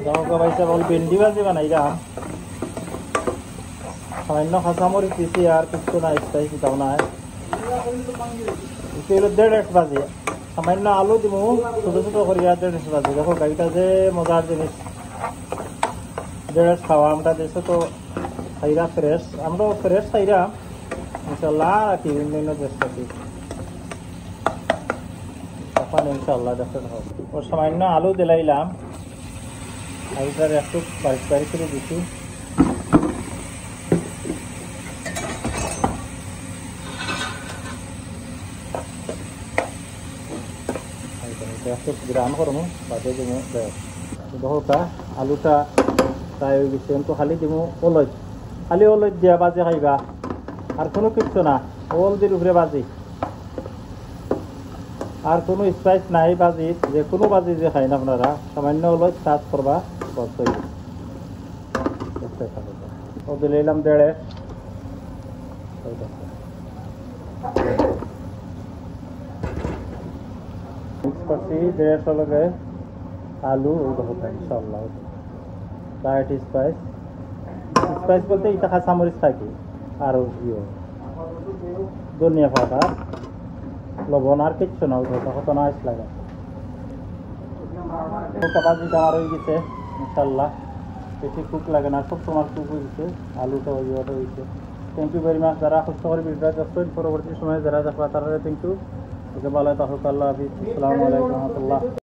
দেখো ভাইসা বল ভেন্ডি ভাজি বানাইলাম সামান্য কাঁচামরিচ দিছি আর কিছু না স্পাইসি দাও না হলো 1.5 ভাজি সামান্য আলু দিব ছোট ছোট করিয়া 1.5 ভাজি দেখো গাড়িটা যে মজার জিনিস 1.5 খাওয়া আমরা দেশে তো খাইরা ফ্রেশ আমরাও ফ্রেশ খাইরা ইনশাল্লাহ রাখি অন্যান্য দেশ থাকি তখন ইনশাল্লাহ দেখেন হোক ও সামান্য আলু দিলাইলাম আলুটার একটু বারিক বারিক করে দিছি একটু গ্রাম করবো বাদে দিব দেখোটা আলুটা তাই হয়ে গেছে কিন্তু খালি দিব ওলই খালি ওলই দিয়া বাজে খাইবা আর কোনো কিছু না হলদির উপরে বাজি আর কোনো স্পাইস নাই বাজি যে কোনো বাজি যে খাই না আপনারা সামান্য ওলই চাষ করবা বস হয়ে ও দিলে এলাম 1.5 মিক্স করছি 1.5 লগে আলু ওই দেখো ইনশাল্লাহ ডায়েট স্পাইস স্পাইস বলতে এটা কাঁচামরিচ থাকি আর ধনিয়া পাতা লবণ আর কিচ্ছু না কত না আইস লাগে বাজিটা আমার হয়ে গেছে ইনশাল্লাহ বেশি কুক লাগে না সব তোমার কুক হয়ে গেছে আলুটা হয়ে গেছে থ্যাংক ইউ ভেরি মাচ যারা কষ্ট করে ভিডিওটা দেখছেন পরবর্তী সময়ে যারা দেখবা তারা থ্যাংক ইউ ওকে ভালো থাকুক আল্লাহ হাফিজ আসসালামু আলাইকুম রহমতুল্লাহ